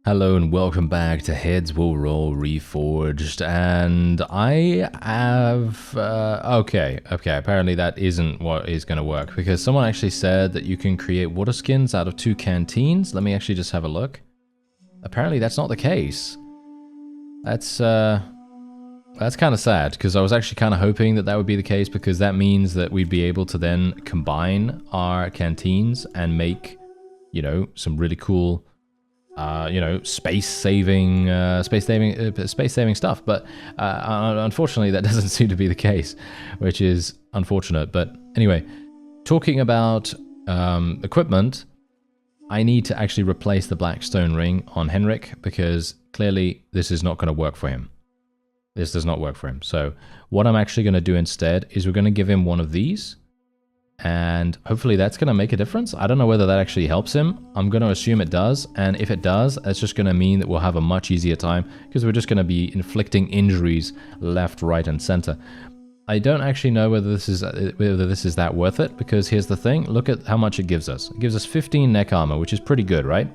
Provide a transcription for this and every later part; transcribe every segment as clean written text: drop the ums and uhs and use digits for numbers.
Hello and welcome back to Heads Will Roll Reforged, and I have, okay, apparently that isn't what is going to work, because someone actually said that you can create water skins out of 2 canteens. Let me actually just have a look. Apparently that's not the case. That's kind of sad, because I was actually kind of hoping that that would be the case, because that means that we'd be able to then combine our canteens and make, you know, some really cool you know, space-saving stuff. But unfortunately, that doesn't seem to be the case, which is unfortunate. But anyway, talking about equipment, I need to actually replace the black stone ring on Henrik, because clearly this is not going to work for him. This does not work for him. So what I'm actually going to do instead is we're going to give him one of these. And hopefully that's going to make a difference. I don't know whether that actually helps him. I'm going to assume it does. And if it does, it's just going to mean that we'll have a much easier time, because we're just going to be inflicting injuries left, right, and center. I don't actually know whether this is that worth it, because here's the thing. Look at how much it gives us. It gives us 15 neck armor, which is pretty good, right?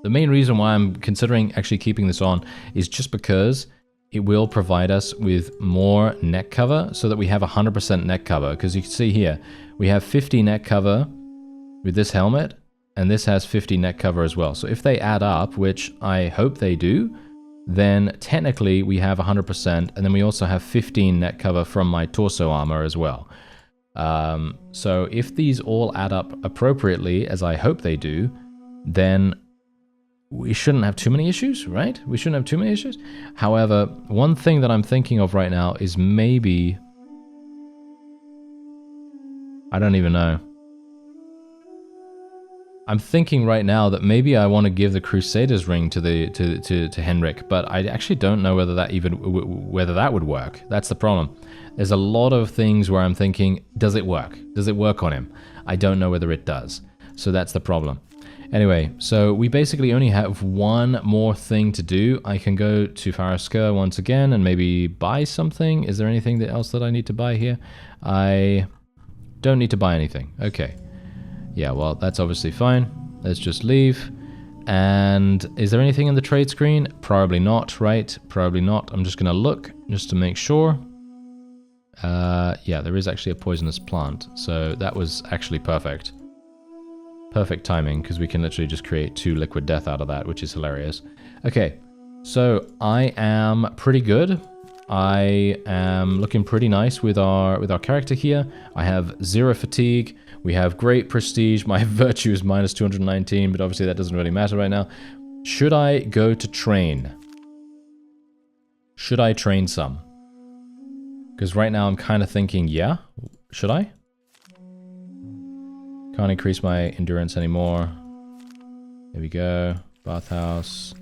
The main reason why I'm considering actually keeping this on is just because it will provide us with more neck cover, so that we have 100% neck cover. Because you can see here, we have 50 neck cover with this helmet, and this has 50 neck cover as well. So if they add up, which I hope they do, then technically we have 100%, and then we also have 15 neck cover from my torso armor as well. So if these all add up appropriately, as I hope they do, then we shouldn't have too many issues, right? We shouldn't have too many issues. However, one thing that I'm thinking of right now is maybe... I don't even know. I'm thinking right now that maybe I want to give the Crusader's ring to Henrik, but I actually don't know whether that would work. That's the problem. There's a lot of things where I'm thinking, does it work? Does it work on him? I don't know whether it does. So that's the problem. Anyway, so we basically only have one more thing to do. I can go to Reforged once again and maybe buy something. Is there anything else that I need to buy here? I don't need to buy anything. Okay. Yeah, well, that's obviously fine. Let's just leave. And is there anything in the trade screen? Probably not, right? Probably not. I'm just going to look just to make sure. Yeah, there is actually a poisonous plant. So that was actually perfect. Perfect timing, because we can literally just create 2 liquid death out of that, which is hilarious. Okay, so I am pretty good. I am looking pretty nice with our character here. I have 0 fatigue. We have great prestige. My virtue is minus 219, but obviously that doesn't really matter right now. Should I go to train? Should I train some? Because right now I'm kind of thinking, yeah, should I? Can't increase my endurance anymore. There we go. Bathhouse.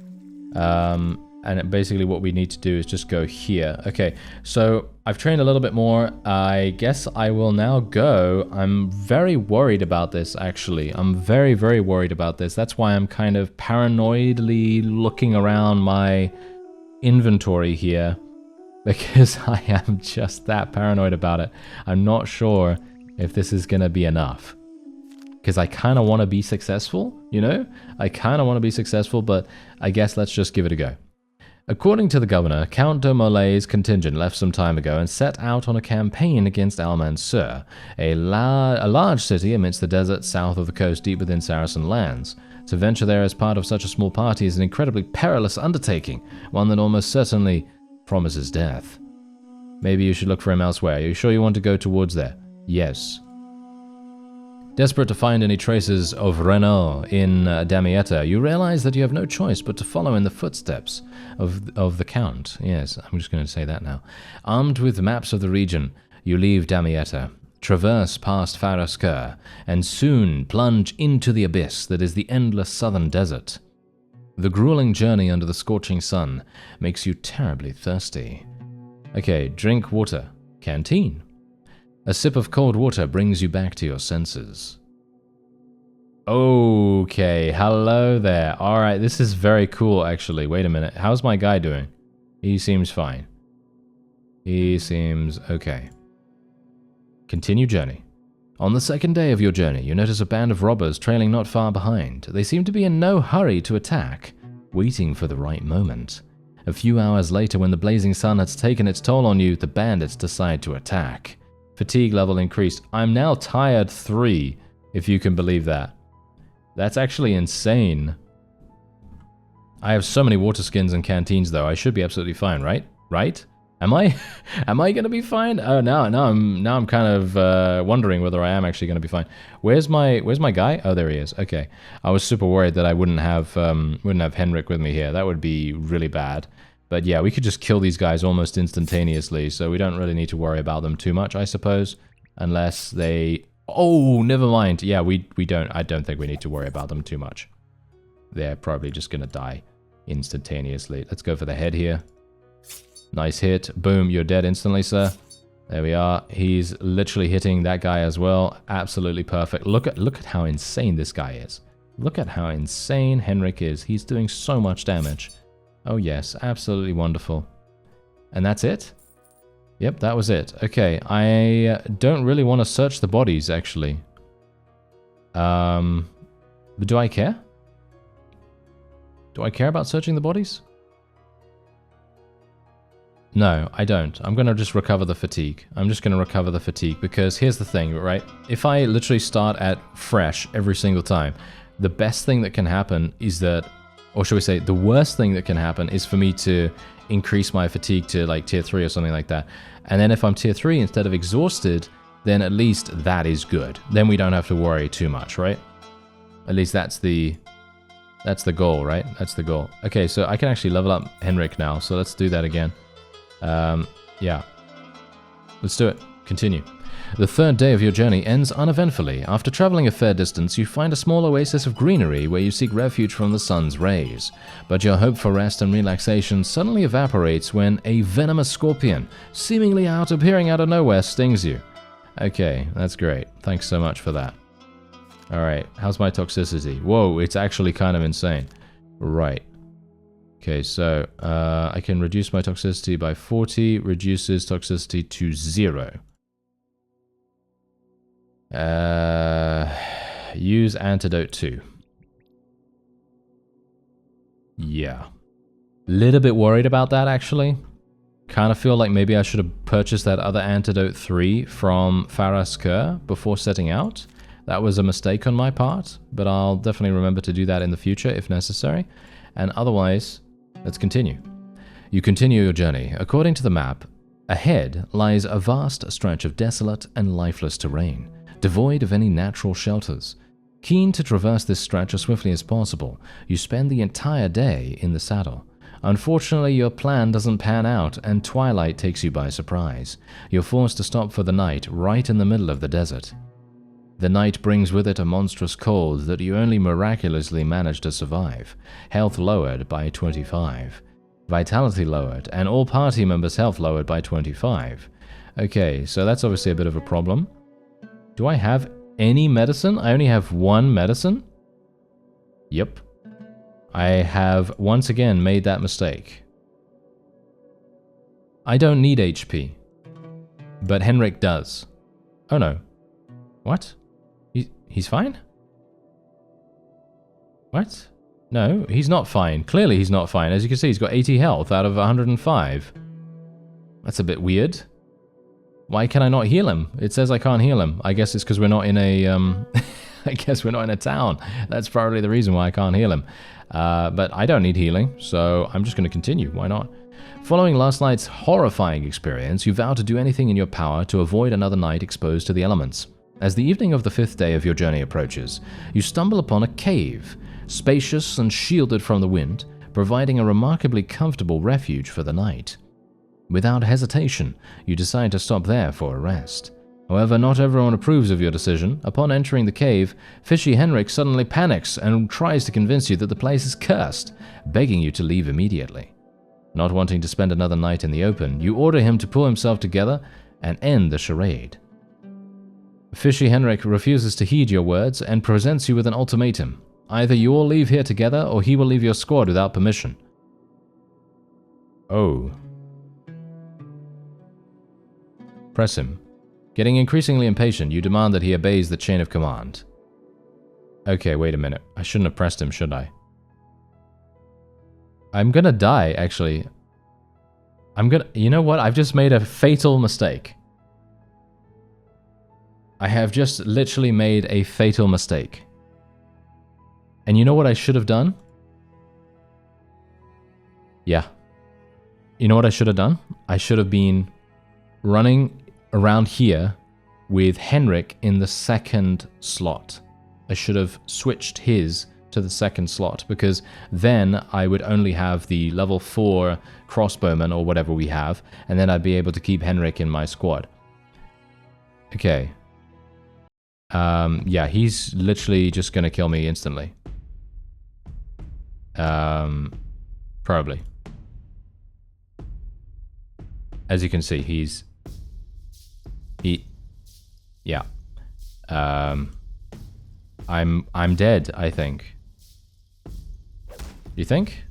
And basically what we need to do is just go here. Okay, so I've trained a little bit more. I guess I will now go. I'm very worried about this, actually. I'm very, very worried about this. That's why I'm kind of paranoidly looking around my inventory here, because I am just that paranoid about it. I'm not sure if this is going to be enough. Because I kind of want to be successful, you know? I kind of want to be successful, but I guess let's just give it a go. According to the governor, Count de Molay's contingent left some time ago and set out on a campaign against Al-Mansur, a large city amidst the desert south of the coast deep within Saracen lands. To venture there as part of such a small party is an incredibly perilous undertaking, one that almost certainly promises death. Maybe you should look for him elsewhere. Are you sure you want to go towards there? Yes. Desperate to find any traces of RENAULD in Damietta, you realize that you have no choice but to follow in the footsteps of the Count. Yes, I'm just going to say that now. Armed with maps of the region, you leave Damietta, traverse past Reforged, and soon plunge into the abyss that is the endless southern desert. The grueling journey under the scorching sun makes you terribly thirsty. Okay, drink water. Canteen. A sip of cold water brings you back to your senses. Okay, hello there. Alright, this is very cool, actually. Wait a minute. How's my guy doing? He seems fine. He seems okay. Continue journey. On the second day of your journey, you notice a band of robbers trailing not far behind. They seem to be in no hurry to attack. waiting for the right moment. A few hours later, when the blazing sun has taken its toll on you, the bandits decide to attack. Fatigue level increased. I'm now tired 3, if you can believe that. That's actually insane. I have so many water skins and canteens, though. I should be absolutely fine, right? Right? Am I? Am I gonna be fine? Oh, now I'm kind of wondering whether I am actually gonna be fine. Where's my guy? Oh, there he is. Okay. I was super worried that I wouldn't have Henrik with me here. That would be really bad. But yeah, we could just kill these guys almost instantaneously, so we don't really need to worry about them too much, I suppose, unless they. Oh, never mind. Yeah, we don't. I don't think we need to worry about them too much. They're probably just gonna die instantaneously. Let's go for the head here. Nice hit. Boom, you're dead instantly, sir. There we are. He's literally hitting that guy as well. Absolutely perfect. Look at how insane this guy is. Look at how insane Henrik is. He's doing so much damage. Oh yes, absolutely wonderful. And that's it? Yep, that was it. Okay, I don't really want to search the bodies, actually. But do I care? Do I care about searching the bodies? No, I don't. I'm going to just recover the fatigue. I'm just going to recover the fatigue because here's the thing, right? If I literally start at fresh every single time, the best thing that can happen is that, or should we say, the worst thing that can happen is for me to increase my fatigue to like tier 3 or something like that. And then if I'm tier 3 instead of exhausted, then at least that is good. Then we don't have to worry too much, right? At least that's the goal, right? That's the goal. Okay, so I can actually level up Henrik now, so let's do that again. Yeah. Let's do it. Continue. The third day of your journey ends uneventfully. After traveling a fair distance, you find a small oasis of greenery where you seek refuge from the sun's rays. But your hope for rest and relaxation suddenly evaporates when a venomous scorpion, seemingly appearing out of nowhere, stings you. Okay, that's great. Thanks so much for that. Alright, how's my toxicity? Whoa, it's actually kind of insane. Right. Okay, so I can reduce my toxicity by 40, reduces toxicity to 0. Use antidote 2. Yeah. Little bit worried about that, actually. Kind of feel like maybe I should have purchased that other antidote 3 from Faras Kur before setting out. That was a mistake on my part, but I'll definitely remember to do that in the future if necessary. And otherwise, let's continue. You continue your journey. According to the map, ahead lies a vast stretch of desolate and lifeless terrain, devoid of any natural shelters. Keen to traverse this stretch as swiftly as possible, you spend the entire day in the saddle. Unfortunately, your plan doesn't pan out, and twilight takes you by surprise. You're forced to stop for the night right in the middle of the desert. The night brings with it a monstrous cold that you only miraculously manage to survive. Health lowered by 25. Vitality lowered, and all party members' health lowered by 25. Okay, so that's obviously a bit of a problem. Do I have any medicine? I only have 1 medicine? Yep. I have once again made that mistake. I don't need HP. But Henrik does. Oh no. What? He's fine? What? No, he's not fine. Clearly he's not fine. As you can see, he's got 80 health out of 105. That's a bit weird. Why can I not heal him? It says I can't heal him. I guess it's because we're not in a, I guess we're not in a town. That's probably the reason why I can't heal him. But I don't need healing, so I'm just going to continue. Why not? Following last night's horrifying experience, you vow to do anything in your power to avoid another night exposed to the elements. As the evening of the 5th day of your journey approaches, you stumble upon a cave, spacious and shielded from the wind, providing a remarkably comfortable refuge for the night. Without hesitation, you decide to stop there for a rest. However, not everyone approves of your decision. Upon entering the cave, Fishy Henrik suddenly panics and tries to convince you that the place is cursed, begging you to leave immediately. Not wanting to spend another night in the open, you order him to pull himself together and end the charade. Fishy Henrik refuses to heed your words and presents you with an ultimatum. Either you all leave here together or he will leave your squad without permission. Oh. Press him. Getting increasingly impatient, you demand that he obeys the chain of command. Okay, wait a minute. I shouldn't have pressed him, should I? I'm gonna die, actually. You know what? I've just made a fatal mistake. I have just literally made a fatal mistake. And you know what I should have done? Yeah. You know what I should have done? I should have been running around here with Henrik in the second slot. I should have switched his to the second slot, because then I would only have the level 4 crossbowman or whatever we have, and then I'd be able to keep Henrik in my squad. Okay. Yeah, he's literally just gonna kill me instantly. Probably. As you can see, yeah. I'm dead, I think. You think?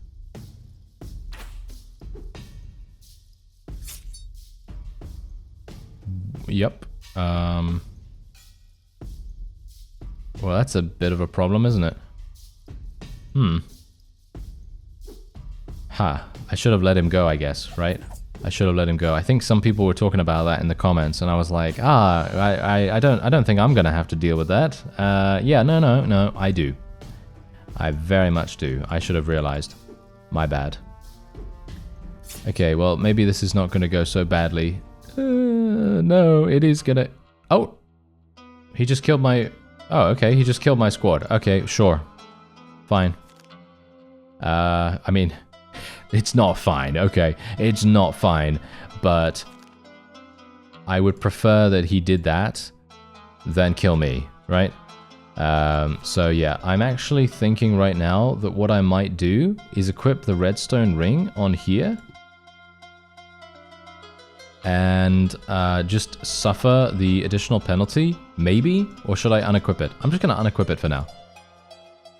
Yep. Well, that's a bit of a problem, isn't it? Ha. I should have let him go, I guess, right? I should have let him go. I think some people were talking about that in the comments, and I was like, I don't think I'm gonna have to deal with that. Yeah, no, I do. I very much do. I should have realized. My bad. Okay, well, maybe this is not gonna go so badly. No, it is gonna... Oh! He just killed my... Oh, okay, he just killed my squad. Okay, sure. Fine. I mean... It's not fine, okay. It's not fine, but I would prefer that he did that than kill me, right? So yeah, I'm actually thinking right now that what I might do is equip the redstone ring on here and just suffer the additional penalty, maybe? Or should I unequip it? I'm just gonna unequip it for now.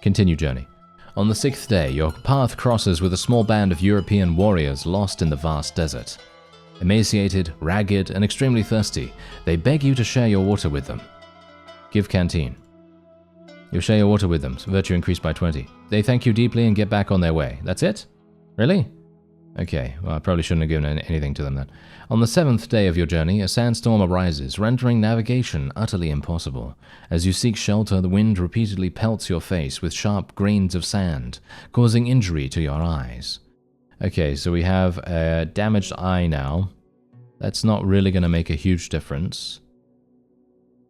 Continue journey. On the 6th day, your path crosses with a small band of European warriors lost in the vast desert. Emaciated, ragged, and extremely thirsty, they beg you to share your water with them. Give canteen. You share your water with them, virtue increased by 20. They thank you deeply and get back on their way. That's it? Really? Okay, well, I probably shouldn't have given anything to them then. On the 7th day of your journey, a sandstorm arises, rendering navigation utterly impossible. As you seek shelter, the wind repeatedly pelts your face with sharp grains of sand, causing injury to your eyes. Okay, so we have a damaged eye now. That's not really going to make a huge difference.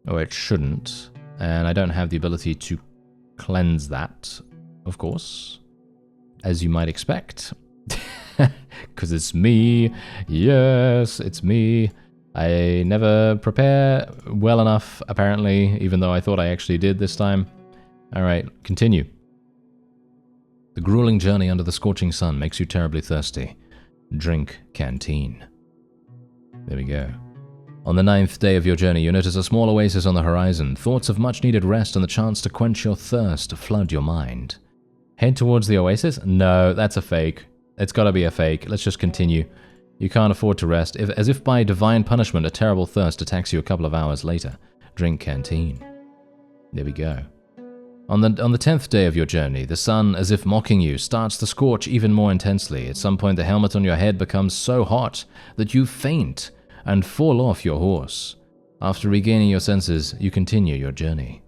Or it shouldn't. And I don't have the ability to cleanse that, of course, as you might expect. Because it's me. Yes, it's me. I never prepare well enough, apparently, even though I thought I actually did this time. Alright, continue. The grueling journey under the scorching sun makes you terribly thirsty. Drink canteen. There we go. On the 9th day of your journey, you notice a small oasis on the horizon. Thoughts of much-needed rest and the chance to quench your thirst flood your mind. Head towards the oasis? No, that's a fake. It's gotta be a fake. Let's just continue. You can't afford to rest, as if by divine punishment a terrible thirst attacks you a couple of hours later. Drink canteen. There we go. On the 10th day of your journey, the sun, as if mocking you, starts to scorch even more intensely. At some point, the helmet on your head becomes so hot that you faint and fall off your horse. After regaining your senses, you continue your journey.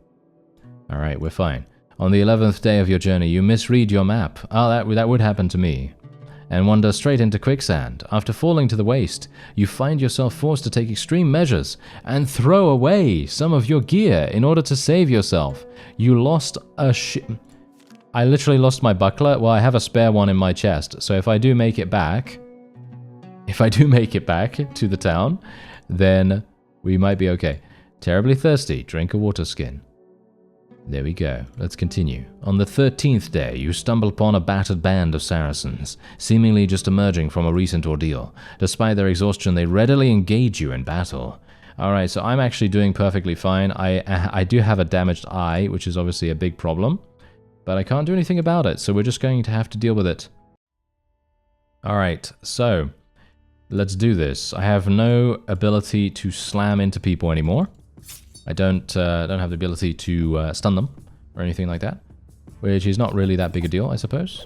Alright, we're fine. On the 11th day of your journey, you misread your map. Oh, that would happen to me. And wander straight into quicksand. After falling to the waist, you find yourself forced to take extreme measures and throw away some of your gear in order to save yourself. You lost a I literally lost my buckler. Well, I have a spare one in my chest, so if I do make it back to the town, then we might be okay. Terribly thirsty, drink a water skin. There we go. Let's continue. On the 13th day, you stumble upon a battered band of Saracens, seemingly just emerging from a recent ordeal. Despite their exhaustion, they readily engage you in battle. Alright, so I'm actually doing perfectly fine. I do have a damaged eye, which is obviously a big problem, but I can't do anything about it, so we're just going to have to deal with it. Alright, so let's do this. I have no ability to slam into people anymore. I don't have the ability to stun them or anything like that, which is not really that big a deal, I suppose.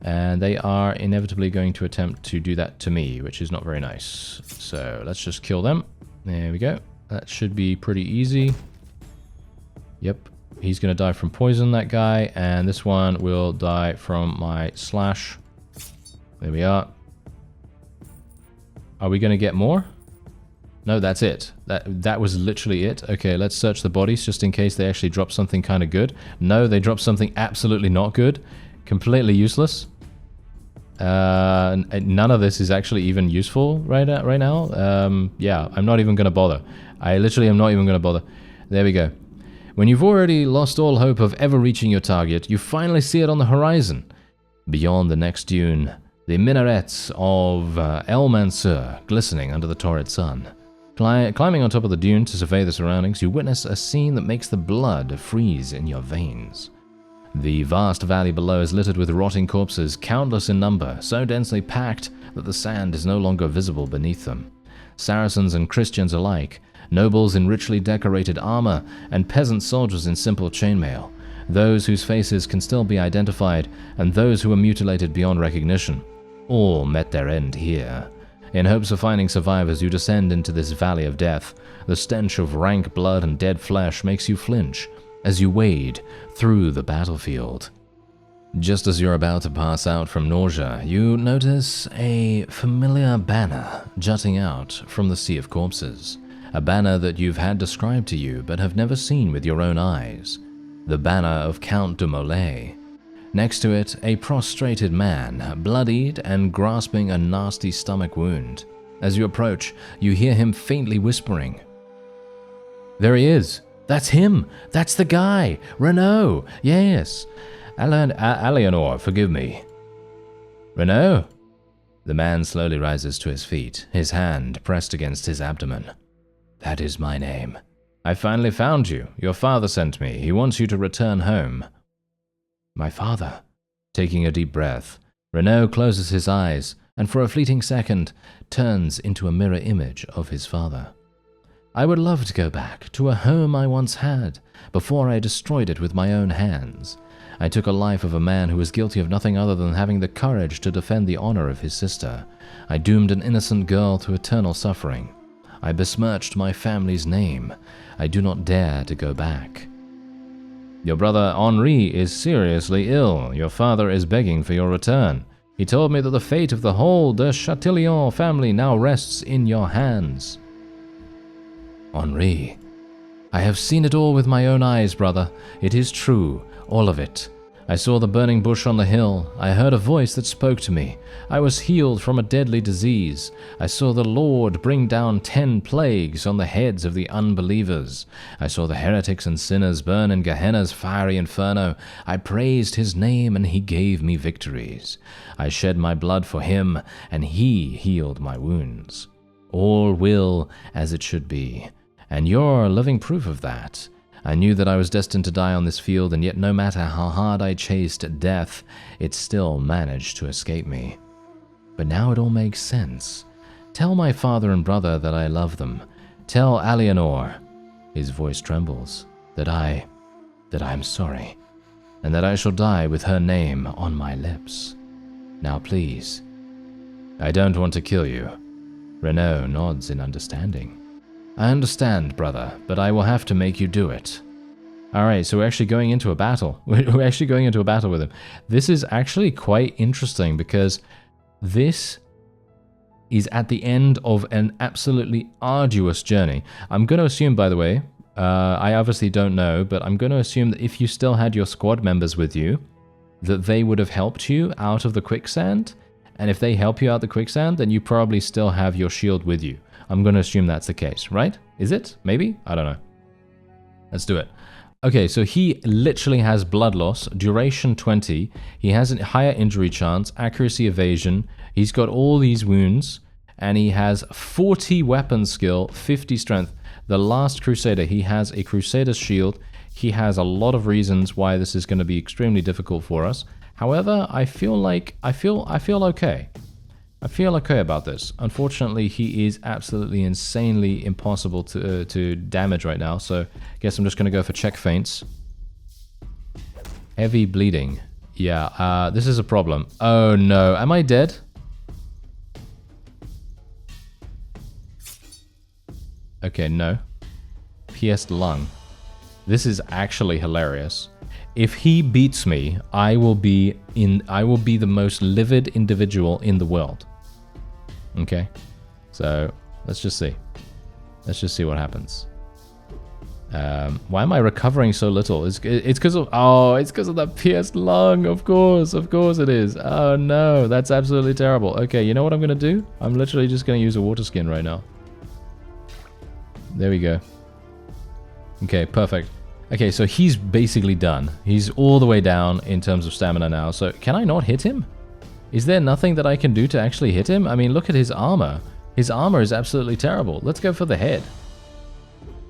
And they are inevitably going to attempt to do that to me, which is not very nice. So let's just kill them. There we go. That should be pretty easy. Yep. He's going to die from poison, that guy. And this one will die from my slash. There we are. Are we going to get more? No, that's it. That was literally it. Okay, let's search the bodies just in case they actually drop something kind of good. No, they dropped something absolutely not good. Completely useless. None of this is actually even useful right now. Yeah, I'm not even going to bother. I literally am not even going to bother. There we go. When you've already lost all hope of ever reaching your target, you finally see it on the horizon. Beyond the next dune, the minarets of El Mansur glistening under the torrid sun. Climbing on top of the dune to survey the surroundings, you witness a scene that makes the blood freeze in your veins. The vast valley below is littered with rotting corpses, countless in number, so densely packed that the sand is no longer visible beneath them. Saracens and Christians alike, nobles in richly decorated armor, and peasant soldiers in simple chainmail, those whose faces can still be identified, and those who were mutilated beyond recognition, all met their end here. In hopes of finding survivors, you descend into this valley of death. The stench of rank blood and dead flesh makes you flinch as you wade through the battlefield. Just as you're about to pass out from nausea, you notice a familiar banner jutting out from the sea of corpses. A banner that you've had described to you but have never seen with your own eyes. The banner of Count de Molay. Next to it, a prostrated man, bloodied and grasping a nasty stomach wound. As you approach, you hear him faintly whispering. There he is! That's him! That's the guy! Renaud! Yes! Alienor, forgive me. Renaud? The man slowly rises to his feet, his hand pressed against his abdomen. That is my name. I finally found you. Your father sent me. He wants you to return home. My father? Taking a deep breath, Renaud closes his eyes and for a fleeting second turns into a mirror image of his father. I would love to go back to a home I once had before I destroyed it with my own hands. I took a life of a man who was guilty of nothing other than having the courage to defend the honor of his sister. I doomed an innocent girl to eternal suffering. I besmirched my family's name. I do not dare to go back. Your brother Henri is seriously ill. Your father is begging for your return. He told me that the fate of the whole de Chatillon family now rests in your hands. Henri, I have seen it all with my own eyes, brother. It is true, all of it. I saw the burning bush on the hill. I heard a voice that spoke to me. I was healed from a deadly disease. I saw the Lord bring down 10 plagues on the heads of the unbelievers. I saw the heretics and sinners burn in Gehenna's fiery inferno. I praised his name, and he gave me victories. I shed my blood for him, and he healed my wounds. All will as it should be, and you're living proof of that. I knew that I was destined to die on this field, and yet no matter how hard I chased death, it still managed to escape me. But now it all makes sense. Tell my father and brother that I love them. Tell Alienor, his voice trembles, that I'm sorry, and that I shall die with her name on my lips. Now please. I don't want to kill you. Renaud nods in understanding. I understand, brother, but I will have to make you do it. Alright, so we're actually going into a battle. We're actually going into a battle with him. This is actually quite interesting because this is at the end of an absolutely arduous journey. I'm going to assume, by the way, I obviously don't know, but I'm going to assume that if you still had your squad members with you, that they would have helped you out of the quicksand. And if they help you out the quicksand, then you probably still have your shield with you. I'm going to assume that's the case, right? Is it? Maybe? I don't know. Let's do it. Okay, so he literally has blood loss, duration 20. He has a higher injury chance, accuracy evasion. He's got all these wounds, and he has 40 weapon skill, 50 strength. The last Crusader, he has a Crusader's shield. He has a lot of reasons why this is going to be extremely difficult for us. However, I feel okay. I feel okay about this. Unfortunately, he is absolutely insanely impossible to damage right now, so I guess I'm just going to go for check feints. Heavy bleeding. Yeah, this is a problem. Oh no, am I dead? Okay, no. Pierced lung. This is actually hilarious. If he beats me, I will be the most livid individual in the world. Okay? So, let's just see. Let's just see what happens. Why am I recovering so little? It's because of that pierced lung. Of course it is. Oh no, that's absolutely terrible. Okay, you know what I'm gonna do? I'm literally just gonna use a water skin right now. There we go. Okay, perfect. Okay, so he's basically done. He's all the way down in terms of stamina now. So can I not hit him? Is there nothing that I can do to actually hit him? I mean, look at his armor. His armor is absolutely terrible. Let's go for the head.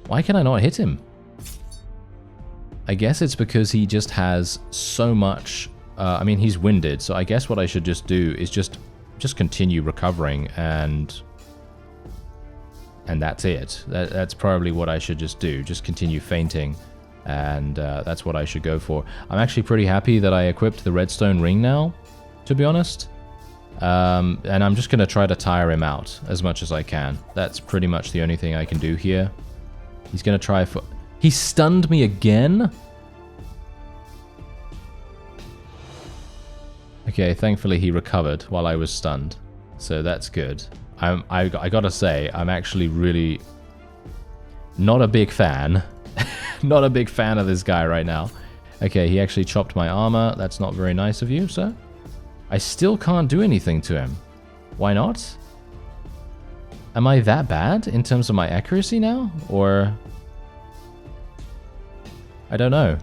Why can I not hit him? I guess it's because he just has so much... I mean, he's winded, so I guess what I should just do is just continue recovering, and that's it. That's probably what I should just do. Just continue fainting, and that's what I should go for. I'm actually pretty happy that I equipped the redstone ring now, to be honest. And I'm just going to try to tire him out as much as I can. That's pretty much the only thing I can do here. He's going to try for... He stunned me again? Okay, thankfully he recovered while I was stunned. So that's good. I gotta say, I'm actually really not a big fan. Not a big fan of this guy right now. Okay, he actually chopped my armor. That's not very nice of you, sir. I still can't do anything to him. Why not? Am I that bad in terms of my accuracy now? Or... I don't know.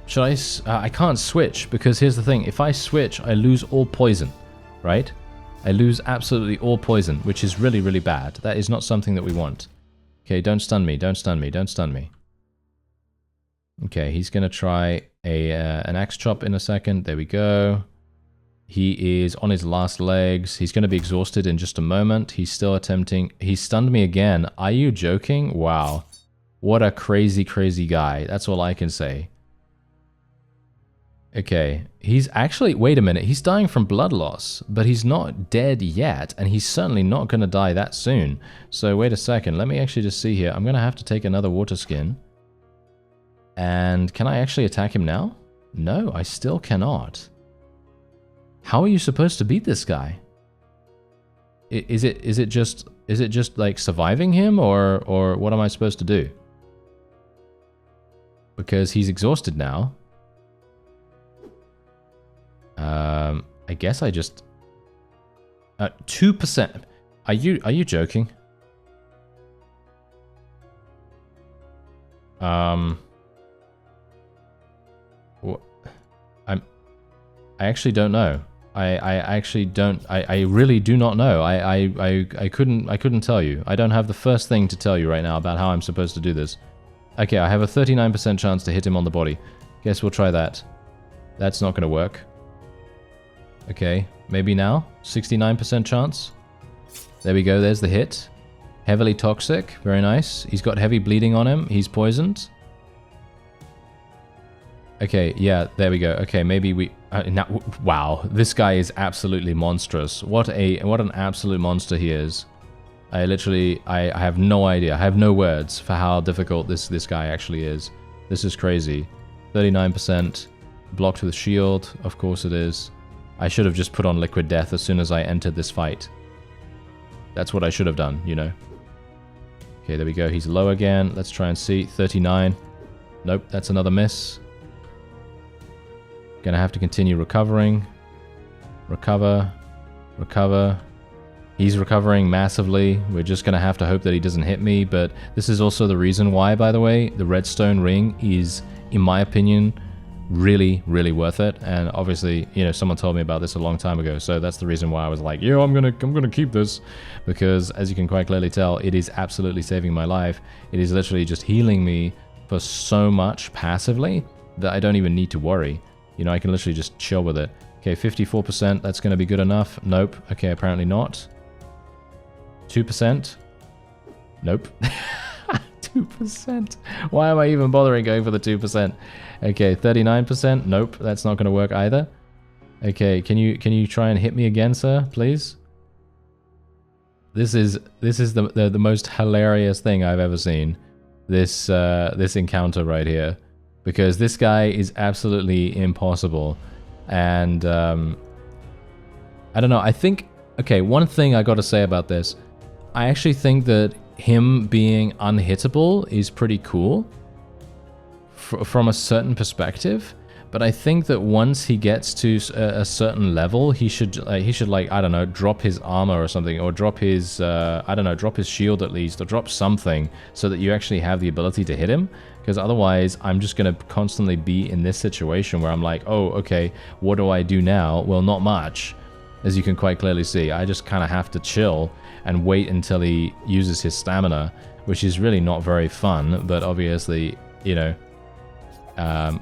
Should I... I can't switch, because here's the thing. If I switch, I lose all poison, right? I lose absolutely all poison, which is really, really bad. That is not something that we want. Okay, don't stun me, don't stun me, don't stun me. Okay, he's going to try an axe chop in a second. There we go. He is on his last legs. He's going to be exhausted in just a moment. He's still attempting... He stunned me again. Are you joking? Wow. What a crazy, crazy guy. That's all I can say. Okay, he's actually... Wait a minute. He's dying from blood loss, but he's not dead yet, and he's certainly not going to die that soon. So wait a second. Let me actually just see here. I'm going to have to take another water skin. And can I actually attack him now? No, I still cannot. How are you supposed to beat this guy? Is it just like surviving him, or what am I supposed to do? Because he's exhausted now. I guess I just 2%. Are you joking? I actually don't know. I actually don't. I really do not know. I couldn't tell you. I don't have the first thing to tell you right now about how I'm supposed to do this. Okay, I have a 39% chance to hit him on the body. Guess we'll try that. That's not going to work. Okay, maybe now. 69% chance. There we go. There's the hit. Heavily toxic. Very nice. He's got heavy bleeding on him. He's poisoned. Okay, yeah, there we go. Okay, maybe we... now, wow, this guy is absolutely monstrous. What an absolute monster he is. I have no idea. I have no words for how difficult this guy actually is. This is crazy. 39% blocked with shield. Of course it is. I should have just put on liquid death as soon as I entered this fight. That's what I should have done, you know. Okay, there we go. He's low again. Let's try and see. 39. Nope, that's another miss. Gonna have to continue recovering. Recover. Recover. He's recovering massively. We're just gonna have to hope that he doesn't hit me, but this is also the reason why, by the way, the redstone ring is, in my opinion, really, really worth it. And obviously, you know, someone told me about this a long time ago, so that's the reason why I was like, yo, I'm gonna keep this, because as you can quite clearly tell, it is absolutely saving my life. It is literally just healing me for so much passively that I don't even need to worry. You know, I can literally just chill with it. Okay, 54%, that's going to be good enough. Nope. Okay, apparently not. 2%. Nope. 2%. Why am I even bothering going for the 2%? Okay, 39%. Nope, that's not going to work either. Okay, can you try and hit me again, sir, please? This is the most hilarious thing I've ever seen. This encounter right here, because this guy is absolutely impossible, and I don't know. I think, okay, one thing I got to say about this, I actually think that him being unhittable is pretty cool from a certain perspective. But I think that once he gets to a certain level, he should like, I don't know, drop his armor or something, or drop his I don't know, drop his shield at least, or drop something so that you actually have the ability to hit him. Because otherwise, I'm just gonna constantly be in this situation where I'm like, oh, okay, what do I do now? Well, not much, as you can quite clearly see. I just kind of have to chill and wait until he uses his stamina, which is really not very fun. But obviously, you know.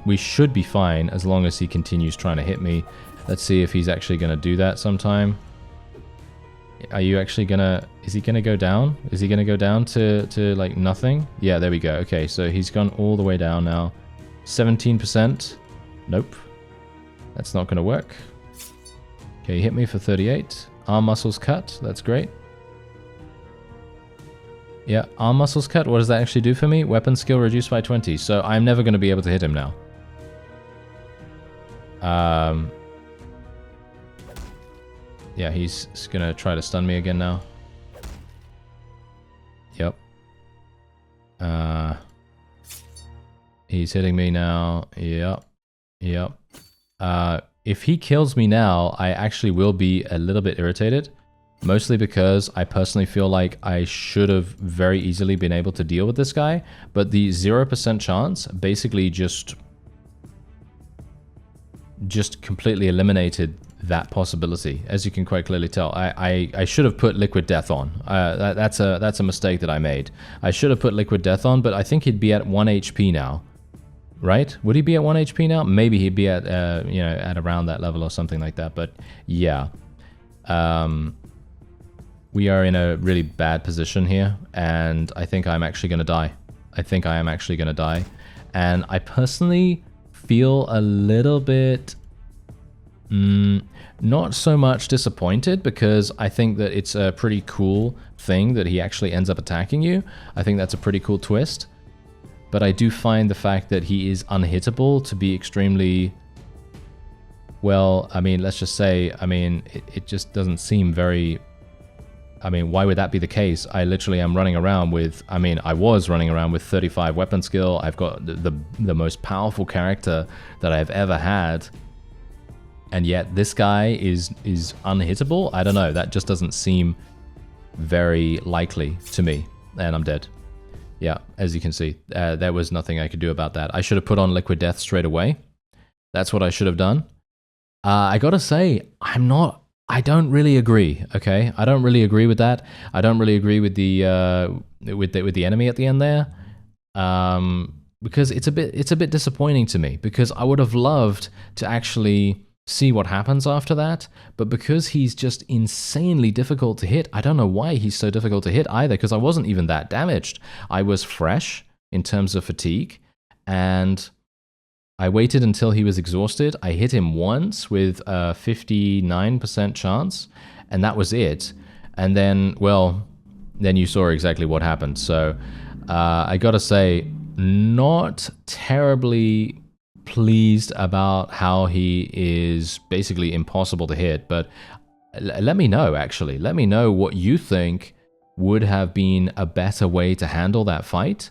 We should be fine as long as he continues trying to hit me. Let's see if he's actually going to do that sometime. Are you actually going to... Is he going to go down? Is he going to go down to like nothing? Yeah, there we go. Okay, so he's gone all the way down now. 17%. Nope. That's not going to work. Okay, hit me for 38. Arm muscles cut. That's great. Yeah, arm muscles cut. What does that actually do for me? Weapon skill reduced by 20. So I'm never going to be able to hit him now. Yeah, he's going to try to stun me again now. Yep. He's hitting me now. Yep. Yep. If he kills me now, I actually will be a little bit irritated. Mostly because I personally feel like I should have very easily been able to deal with this guy, but the 0% chance basically just completely eliminated that possibility, as you can quite clearly tell. I should have put Liquid Death on. That's a mistake that I made. I should have put Liquid Death on, but I think he'd be at 1 HP now, right? Would he be at 1 HP now? Maybe he'd be at you know, at around that level or something like that. But yeah. We are in a really bad position here, and I think I'm actually going to die. I think I am actually going to die. And I personally feel a little bit... not so much disappointed, because I think that it's a pretty cool thing that he actually ends up attacking you. I think that's a pretty cool twist. But I do find the fact that he is unhittable to be extremely... Well, I mean, let's just say, I mean, it just doesn't seem very... I mean, why would that be the case? I literally am running around with, I mean, I was running around with 35 weapon skill. I've got the most powerful character that I've ever had. And yet this guy is unhittable? I don't know. That just doesn't seem very likely to me. And I'm dead. Yeah, as you can see, there was nothing I could do about that. I should have put on Liquid Death straight away. That's what I should have done. I gotta say, I don't really agree, okay? I don't really agree with that. I don't really agree with the enemy at the end there. Because it's a bit disappointing to me, because I would have loved to actually see what happens after that, but because he's just insanely difficult to hit, I don't know why he's so difficult to hit either, because I wasn't even that damaged. I was fresh in terms of fatigue, and I waited until he was exhausted. I hit him once with a 59% chance, and that was it. And then, well, then you saw exactly what happened. So I gotta say, not terribly pleased about how he is basically impossible to hit, but let me know, actually. Let me know what you think would have been a better way to handle that fight.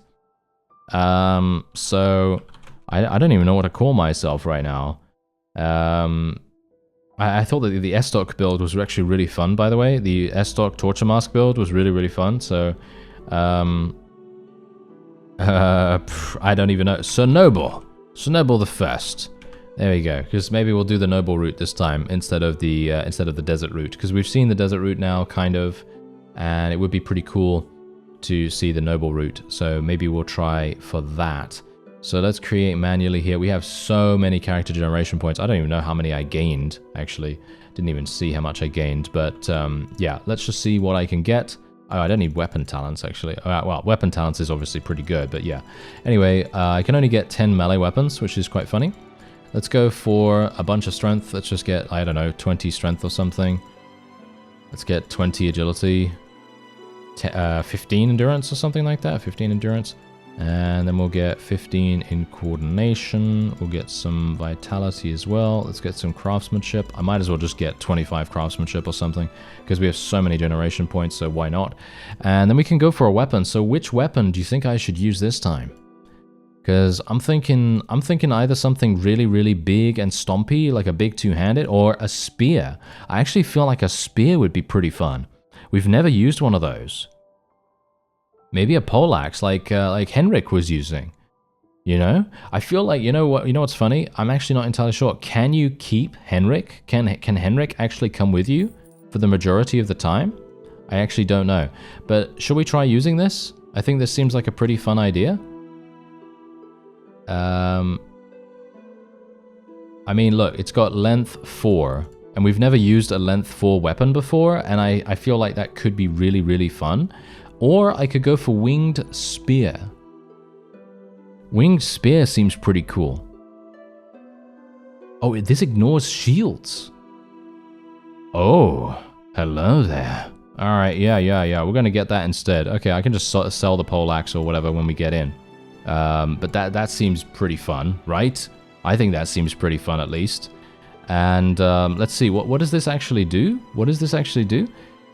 So I don't even know what to call myself right now. I thought that the S-Stock build was actually really fun, by the way. The S-Stock Torture Mask build was really, really fun, so... I don't even know. Sir Noble the First. There we go. Because maybe we'll do the noble route this time instead of the desert route. Because we've seen the desert route now, kind of, and it would be pretty cool to see the noble route. So maybe we'll try for that. So let's create manually here. We have so many character generation points. I don't even know how many I gained, actually. Didn't even see how much I gained. But yeah, let's just see what I can get. Oh, I don't need weapon talents, actually. Well, weapon talents is obviously pretty good, but yeah. Anyway, I can only get 10 melee weapons, which is quite funny. Let's go for a bunch of strength. Let's just get, I don't know, 20 strength or something. Let's get 20 agility. 15 endurance or something like that. 15 endurance. And then we'll get 15 in coordination. We'll get some vitality as well. Let's get some craftsmanship. I might as well just get 25 craftsmanship or something, because we have so many generation points, so why not? And then we can go for a weapon. So which weapon do you think I should use this time? Because I'm thinking either something really, really big and stompy, like a big two-handed, or a spear. I actually feel like a spear would be pretty fun. We've never used one of those. Maybe a poleaxe, like Henrik was using. You know, I feel like, you know what's funny? I'm actually not entirely sure. Can you keep Henrik? Can Henrik actually come with you for the majority of the time? I actually don't know. But should we try using this? I think this seems like a pretty fun idea. I mean, look, it's got length 4, and we've never used a length 4 weapon before, and I feel like that could be really, really fun. Or I could go for winged spear. Winged spear seems pretty cool. Oh, this ignores shields. Oh, hello there. All right, yeah. We're gonna get that instead. Okay, I can just sell the poleaxe or whatever when we get in. But that seems pretty fun, right? I think that seems pretty fun at least. And let's see, what does this actually do? What does this actually do?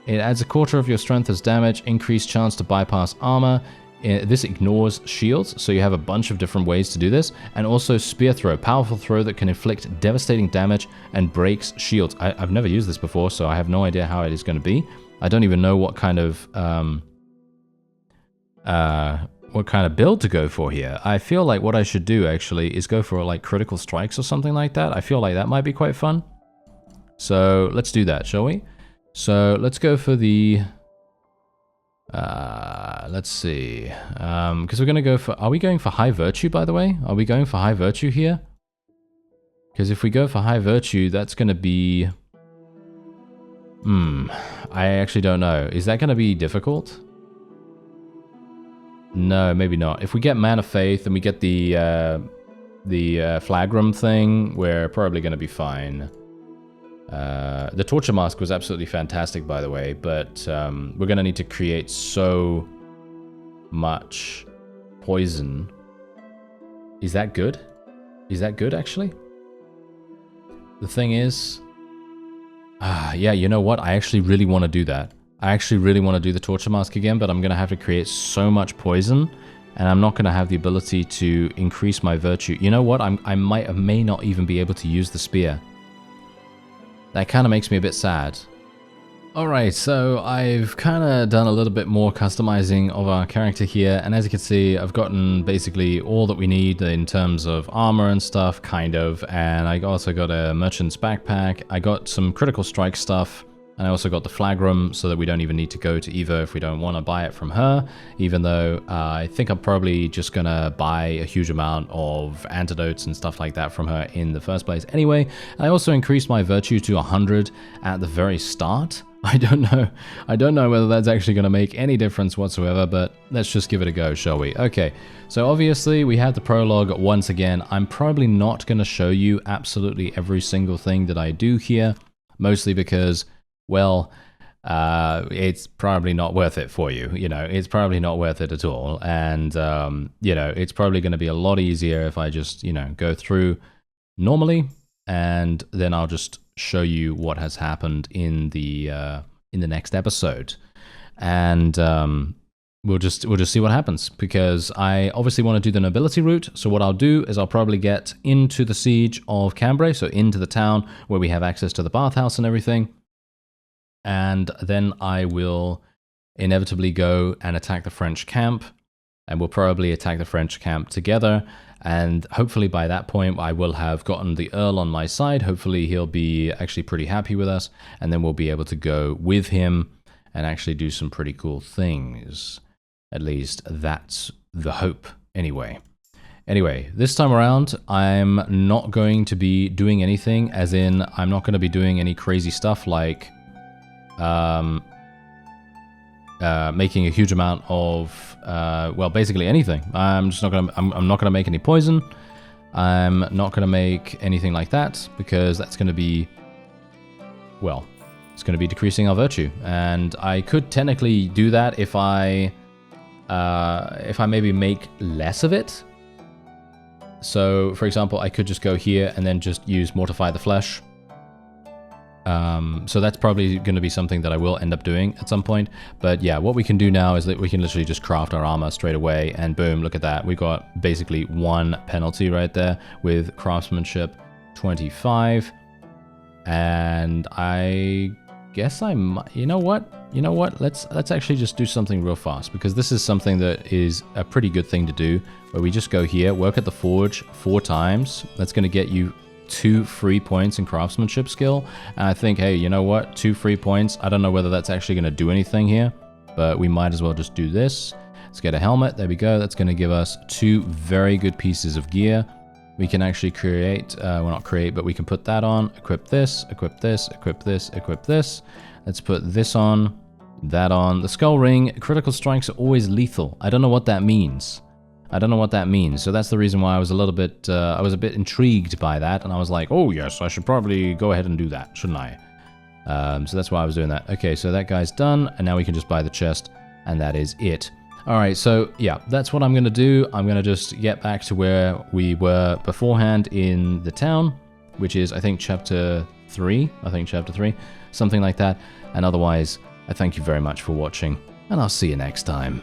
It adds a quarter of your strength as damage, increased chance to bypass armor. This ignores shields, so you have a bunch of different ways to do this. And also spear throw, powerful throw that can inflict devastating damage and breaks shields. I've never used this before, so I have no idea how it is going to be. I don't even know what kind of build to go for here. I feel like what I should do actually is go for like critical strikes or something like that. I feel like that might be quite fun. So let's do that, shall we? So let's go for the, let's see, because we're going to go for, are we going for high virtue, by the way? Are we going for high virtue here? Because if we go for high virtue, that's going to be, I actually don't know. Is that going to be difficult? No, maybe not. If we get Man of Faith and we get the flagrum thing, we're probably going to be fine. The torture mask was absolutely fantastic, by the way, but we're going to need to create so much poison. Is that good? Is that good, actually? The thing is... yeah, you know what? I actually really want to do that. I actually really want to do the torture mask again, but I'm going to have to create so much poison, and I'm not going to have the ability to increase my virtue. You know what? I may not even be able to use the spear. That kind of makes me a bit sad. Alright, so I've kind of done a little bit more customizing of our character here, and as you can see, I've gotten basically all that we need in terms of armor and stuff, kind of, and I also got a merchant's backpack, I got some critical strike stuff, and I also got the flagrum so that we don't even need to go to Eva if we don't want to buy it from her, even though I think I'm probably just gonna buy a huge amount of antidotes and stuff like that from her in the first place. Anyway, I also increased my virtue to 100 at the very start. I don't know whether that's actually going to make any difference whatsoever, but let's just give it a go, shall we? Okay, so obviously we have the prologue once again. I'm probably not going to show you absolutely every single thing that I do here, mostly because, well, it's probably not worth it for you. You know, it's probably not worth it at all. And, you know, it's probably going to be a lot easier if I just, you know, go through normally, and then I'll just show you what has happened in the next episode, and we'll just see what happens, because I obviously want to do the nobility route. So what I'll do is I'll probably get into the siege of Cambrai, so into the town where we have access to the bathhouse and everything, and then I will inevitably go and attack the French camp, and we'll probably attack the French camp together. And hopefully by that point, I will have gotten the Earl on my side. Hopefully he'll be actually pretty happy with us. And then we'll be able to go with him and actually do some pretty cool things. At least that's the hope anyway. Anyway, this time around, I'm not going to be doing anything, as in I'm not going to be doing any crazy stuff like making a huge amount of, well, basically anything. I'm just not gonna, I'm not gonna make any poison. I'm not gonna make anything like that, because that's gonna be, well, it's gonna be decreasing our virtue. And I could technically do that if I maybe make less of it. So, for example, I could just go here and then just use Mortify the Flesh. So that's probably going to be something that I will end up doing at some point. But yeah, what we can do now is that we can literally just craft our armor straight away, and boom, look at that. We got basically 1 penalty right there with craftsmanship 25. And I guess I might, you know what? Let's actually just do something real fast, because this is something that is a pretty good thing to do, where we just go here, work at the forge 4 times. That's going to get you 2 free points in craftsmanship skill. And I think, hey, you know what? 2 free points. I don't know whether that's actually going to do anything here, but we might as well just do this. Let's get a helmet. There we go. That's going to give us 2 very good pieces of gear. We can actually create, well, not create, but we can put that on, equip this, equip this, equip this, equip this. Let's put this on, that on. The skull ring, critical strikes are always lethal. I don't know what that means. So that's the reason why I was a little bit, I was a bit intrigued by that, and I was like, oh yes, I should probably go ahead and do that, shouldn't I? So that's why I was doing that. Okay, so that guy's done, and now we can just buy the chest, and that is it. Alright, so yeah, that's what I'm going to do. I'm going to just get back to where we were beforehand in the town, which is, I think, chapter 3, something like that. And otherwise, I thank you very much for watching, and I'll see you next time.